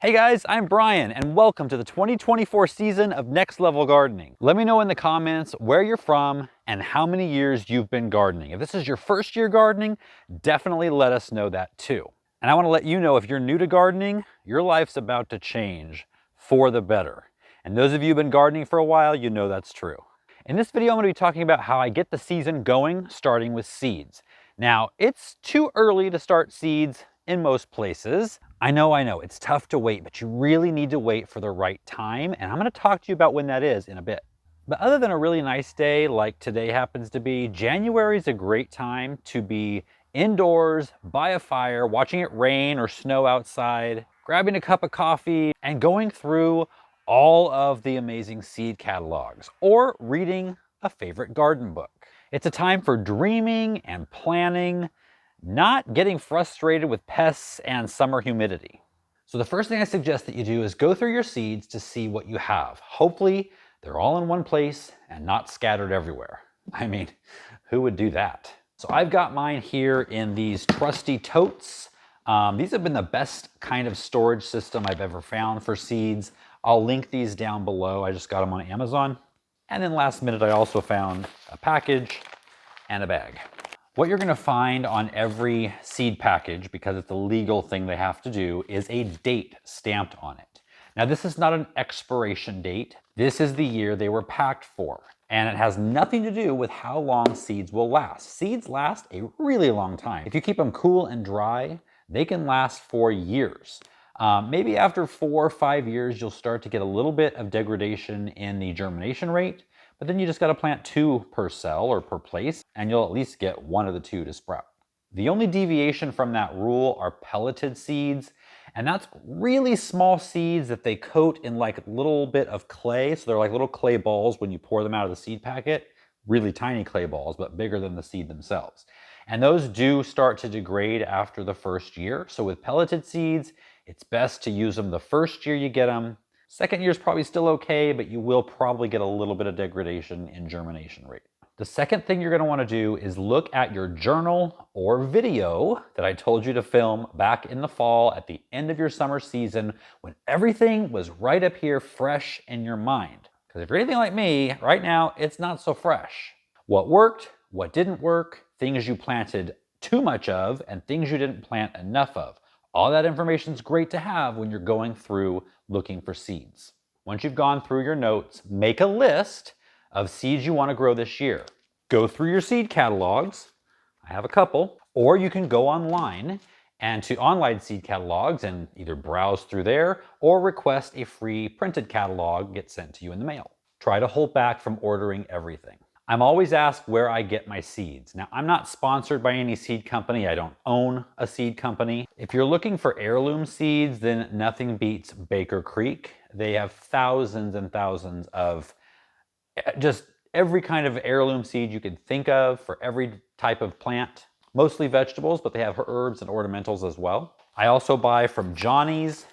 Hey guys, I'm Brian and welcome to the 2024 season of Next Level Gardening. Let me know in the comments where you're from and how many years you've been gardening. If this is your first year gardening, definitely let us know that too. And I want to let you know if you're new to gardening, your life's about to change for the better. And those of you who've been gardening for a while, you know that's true. In this video, I'm going to be talking about how I get the season going, starting with seeds. Now, it's too early to start seeds in most places. I know, it's tough to wait, but you really need to wait for the right time. And I'm going to talk to you about when that is in a bit. But other than a really nice day like today happens to be, January is a great time to be indoors, by a fire, watching it rain or snow outside, grabbing a cup of coffee, and going through all of the amazing seed catalogs or reading a favorite garden book. It's a time for dreaming and planning, not getting frustrated with pests and summer humidity. So the first thing I suggest that you do is go through your seeds to see what you have. Hopefully they're all in one place and not scattered everywhere. I mean, who would do that? So I've got mine here in these trusty totes. These have been the best kind of storage system I've ever found for seeds. I'll link these down below. I just got them on Amazon. And then last minute, I also found a package and a bag. What you're gonna find on every seed package, because it's a legal thing they have to do, is a date stamped on it. Now, this is not an expiration date. This is the year they were packed for. And it has nothing to do with how long seeds will last. Seeds last a really long time. If you keep them cool and dry, they can last for years. Maybe after 4 or 5 years, you'll start to get a little bit of degradation in the germination rate, but then you just gotta plant 2 per cell or per place, and you'll at least get 1 of the 2 to sprout. The only deviation from that rule are pelleted seeds, and that's really small seeds that they coat in like a little bit of clay. So they're like little clay balls when you pour them out of the seed packet, really tiny clay balls, but bigger than the seed themselves. And those do start to degrade after the first year. So with pelleted seeds, it's best to use them the first year you get them. Second year is probably still okay, but you will probably get a little bit of degradation in germination rate. The second thing you're going to want to do is look at your journal or video that I told you to film back in the fall at the end of your summer season when everything was right up here fresh in your mind. Because if you're anything like me, right now, it's not so fresh. What worked, what didn't work, things you planted too much of, and things you didn't plant enough of. All that information is great to have when you're going through looking for seeds. Once you've gone through your notes, make a list of seeds you want to grow this year. Go through your seed catalogs. I have a couple. Or you can go online and to online seed catalogs and either browse through there or request a free printed catalog get sent to you in the mail. Try to hold back from ordering everything. I'm always asked where I get my seeds. Now, I'm not sponsored by any seed company. I don't own a seed company. If you're looking for heirloom seeds, then nothing beats Baker Creek. They have thousands and thousands of just every kind of heirloom seed you can think of for every type of plant. Mostly vegetables, but they have herbs and ornamentals as well. I also buy from Johnny's,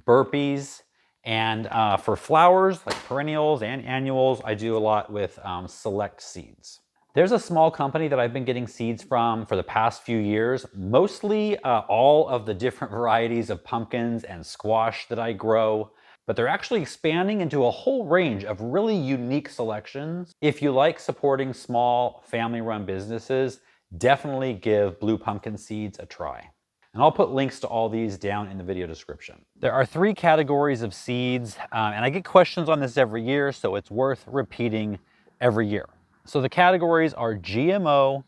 Burpees, and for flowers, like perennials and annuals, I do a lot with Select Seeds. There's a small company that I've been getting seeds from for the past few years, mostly all of the different varieties of pumpkins and squash that I grow, but they're actually expanding into a whole range of really unique selections. If you like supporting small family-run businesses, definitely give Blue Pumpkin Seeds a try. And I'll put links to all these down in the video description. There are 3 categories of seeds, and I get questions on this every year, so it's worth repeating every year. So the categories are GMO,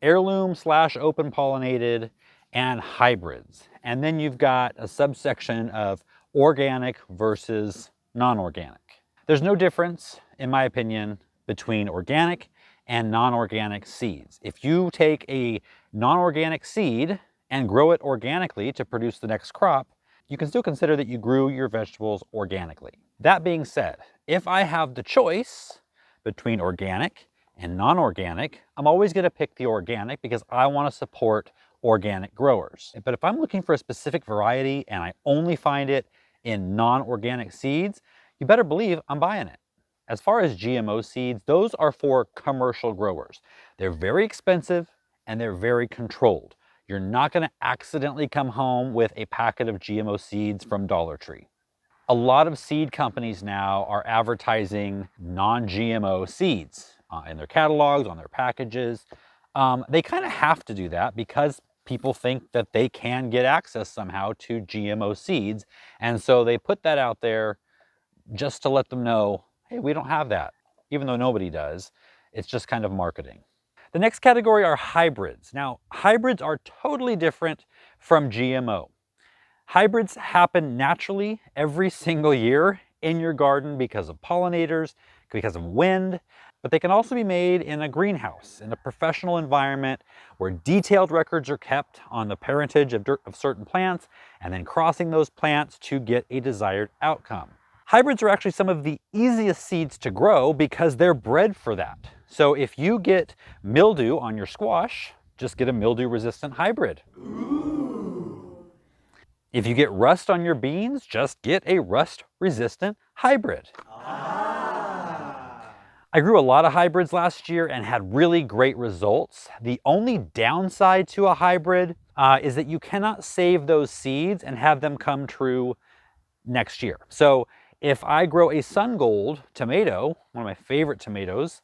heirloom/open pollinated, and hybrids. And then you've got a subsection of organic versus non-organic. There's no difference, in my opinion, between organic and non-organic seeds. If you take a non-organic seed and grow it organically to produce the next crop, you can still consider that you grew your vegetables organically. That being said, if I have the choice between organic and non-organic, I'm always going to pick the organic because I want to support organic growers. But if I'm looking for a specific variety and I only find it in non-organic seeds, you better believe I'm buying it. As far as GMO seeds, those are for commercial growers. They're very expensive and they're very controlled. You're not going to accidentally come home with a packet of GMO seeds from Dollar Tree. A lot of seed companies now are advertising non-GMO seeds in their catalogs, on their packages. They kind of have to do that because people think that they can get access somehow to GMO seeds. And so they put that out there just to let them know, hey, we don't have that, even though nobody does. It's just kind of marketing. The next category are hybrids. Now, hybrids are totally different from GMO. Hybrids happen naturally every single year in your garden because of pollinators, because of wind, but they can also be made in a greenhouse, in a professional environment where detailed records are kept on the parentage of certain plants and then crossing those plants to get a desired outcome. Hybrids are actually some of the easiest seeds to grow because they're bred for that. So if you get mildew on your squash, just get a mildew-resistant hybrid. If you get rust on your beans, just get a rust-resistant hybrid. I grew a lot of hybrids last year and had really great results. The only downside to a hybrid is that you cannot save those seeds and have them come true next year. So if I grow a Sun Gold tomato, one of my favorite tomatoes,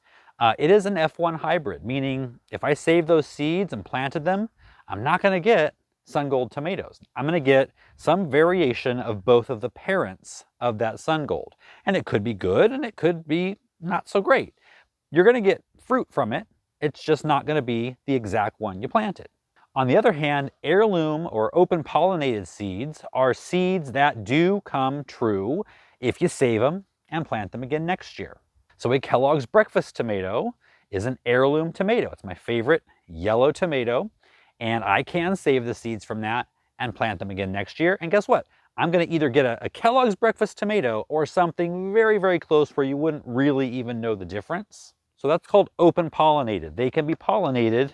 it is an F1 hybrid, meaning if I save those seeds and planted them, I'm not going to get Sun Gold tomatoes. I'm going to get some variation of both of the parents of that Sun Gold. And it could be good and it could be not so great. You're going to get fruit from it. It's just not going to be the exact one you planted. On the other hand, heirloom or open pollinated seeds are seeds that do come true if you save them and plant them again next year. So a Kellogg's breakfast tomato is an heirloom tomato. It's my favorite yellow tomato, and I can save the seeds from that and plant them again next year. And guess what? I'm going to either get a Kellogg's breakfast tomato or something very, very close where you wouldn't really even know the difference. So that's called open pollinated. They can be pollinated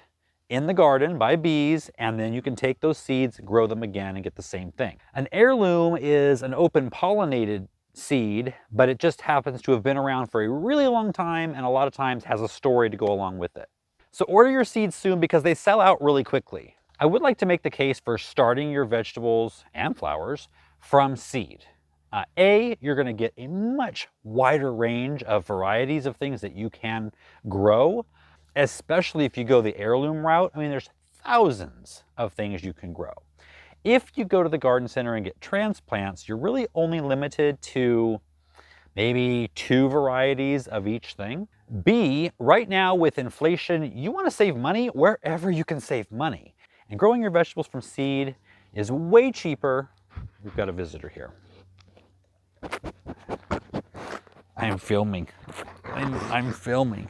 in the garden by bees, and then you can take those seeds, grow them again, and get the same thing. An heirloom is an open pollinated seed, but it just happens to have been around for a really long time and a lot of times has a story to go along with it. So order your seeds soon because they sell out really quickly. I would like to make the case for starting your vegetables and flowers from seed. You're going to get a much wider range of varieties of things that you can grow, especially if you go the heirloom route. I mean, there's thousands of things you can grow. If you go to the garden center and get transplants, you're really only limited to maybe 2 varieties of each thing. B, right now with inflation, you want to save money wherever you can save money. And growing your vegetables from seed is way cheaper. We've got a visitor here. I am filming. I'm filming.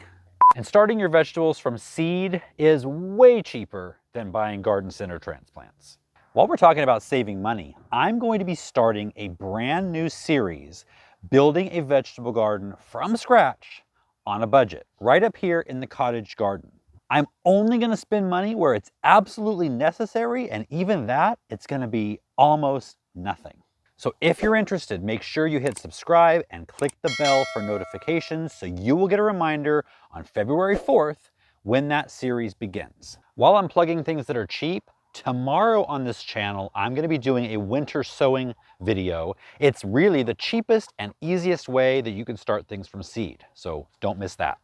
And starting your vegetables from seed is way cheaper than buying garden center transplants. While we're talking about saving money, I'm going to be starting a brand new series, building a vegetable garden from scratch on a budget, right up here in the cottage garden. I'm only going to spend money where it's absolutely necessary, and even that, it's going to be almost nothing. So if you're interested, make sure you hit subscribe and click the bell for notifications so you will get a reminder on February 4th when that series begins. While I'm plugging things that are cheap, tomorrow on this channel, I'm going to be doing a winter sowing video. It's really the cheapest and easiest way that you can start things from seed, so don't miss that.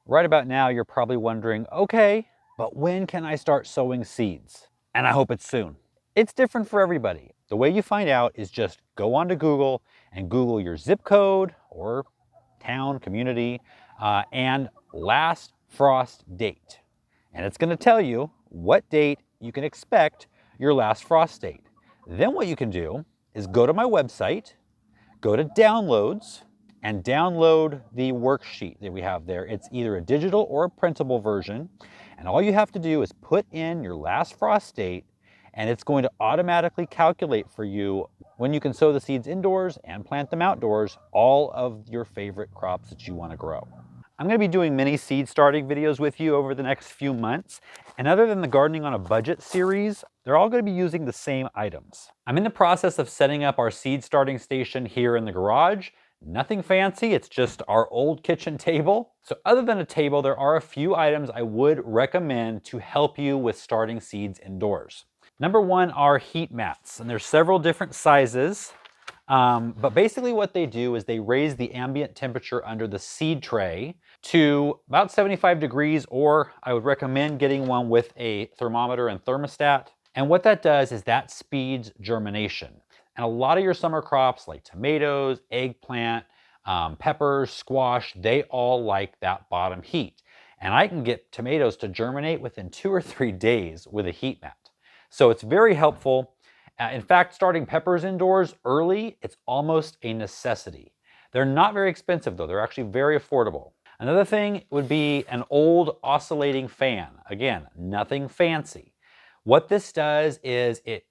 Right about now, you're probably wondering, okay, but when can I start sowing seeds? And I hope it's soon. It's different for everybody. The way you find out is just go onto Google and Google your zip code or town, community, and last frost date. And it's going to tell you what date you can expect your last frost date. Then what you can do is go to my website, go to downloads, and download the worksheet that we have there. It's either a digital or a printable version. And all you have to do is put in your last frost date, and it's going to automatically calculate for you when you can sow the seeds indoors and plant them outdoors, all of your favorite crops that you want to grow. I'm going to be doing mini seed starting videos with you over the next few months. And other than the Gardening on a Budget series, they're all going to be using the same items. I'm in the process of setting up our seed starting station here in the garage. Nothing fancy, it's just our old kitchen table. So other than a table, there are a few items I would recommend to help you with starting seeds indoors. Number one are heat mats, and there's several different sizes. But basically what they do is they raise the ambient temperature under the seed tray to about 75 degrees, or I would recommend getting one with a thermometer and thermostat. And what that does is that speeds germination. And a lot of your summer crops like tomatoes, eggplant, peppers, squash, they all like that bottom heat. And I can get tomatoes to germinate within 2 or 3 days with a heat mat. So it's very helpful. In fact, starting peppers indoors early, it's almost a necessity. They're not very expensive though, they're actually very affordable. Another thing would be an old oscillating fan. Again, nothing fancy. What this does is it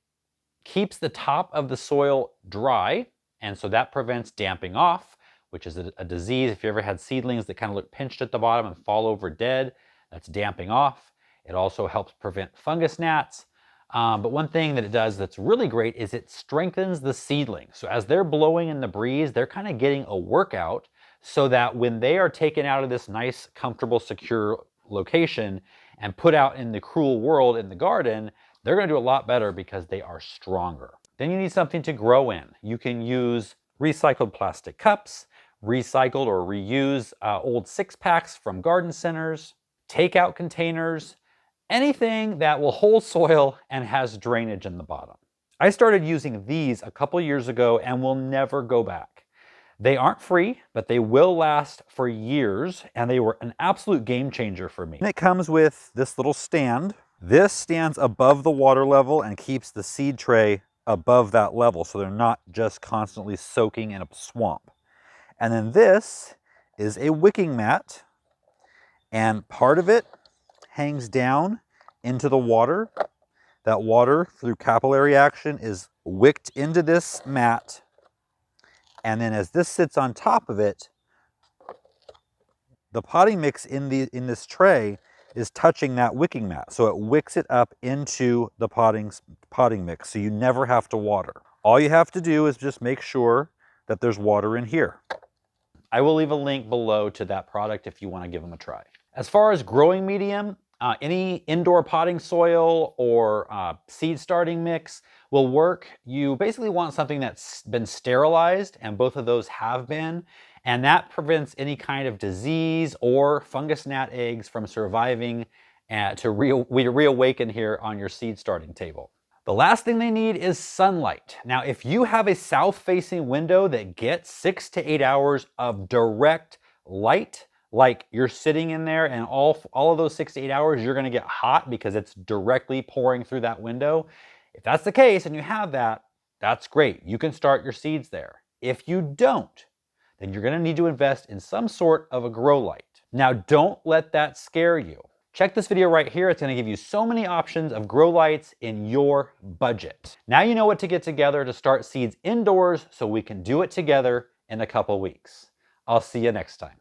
keeps the top of the soil dry, and so that prevents damping off, which is a disease. If you ever had seedlings that kind of look pinched at the bottom and fall over dead, that's damping off. It also helps prevent fungus gnats. But one thing that it does that's really great is it strengthens the seedling. So as they're blowing in the breeze, they're kind of getting a workout so that when they are taken out of this nice, comfortable, secure location and put out in the cruel world in the garden, they're going to do a lot better because they are stronger. Then you need something to grow in. You can use recycled plastic cups, recycled or reuse old 6-packs from garden centers, takeout containers, anything that will hold soil and has drainage in the bottom. I started using these a couple years ago and will never go back. They aren't free, but they will last for years, and they were an absolute game changer for me. And it comes with this little stand. This stands above the water level and keeps the seed tray above that level, so they're not just constantly soaking in a swamp. And then this is a wicking mat, and part of it hangs down into the water. That water, through capillary action, is wicked into this mat. And then as this sits on top of it, the potting mix in this tray is touching that wicking mat. So it wicks it up into the potting mix, so you never have to water. All you have to do is just make sure that there's water in here. I will leave a link below to that product if you want to give them a try. As far as growing medium, any indoor potting soil or seed starting mix will work. You basically want something that's been sterilized, and both of those have been, and that prevents any kind of disease or fungus gnat eggs from surviving to reawaken here on your seed starting table. The last thing they need is sunlight. Now, if you have a south-facing window that gets 6 to 8 hours of direct light, like you're sitting in there and all of those 6 to 8 hours, you're gonna get hot because it's directly pouring through that window. If that's the case and you have that, that's great. You can start your seeds there. If you don't, then you're gonna need to invest in some sort of a grow light. Now, don't let that scare you. Check this video right here. It's gonna give you so many options of grow lights in your budget. Now you know what to get together to start seeds indoors so we can do it together in a couple weeks. I'll see you next time.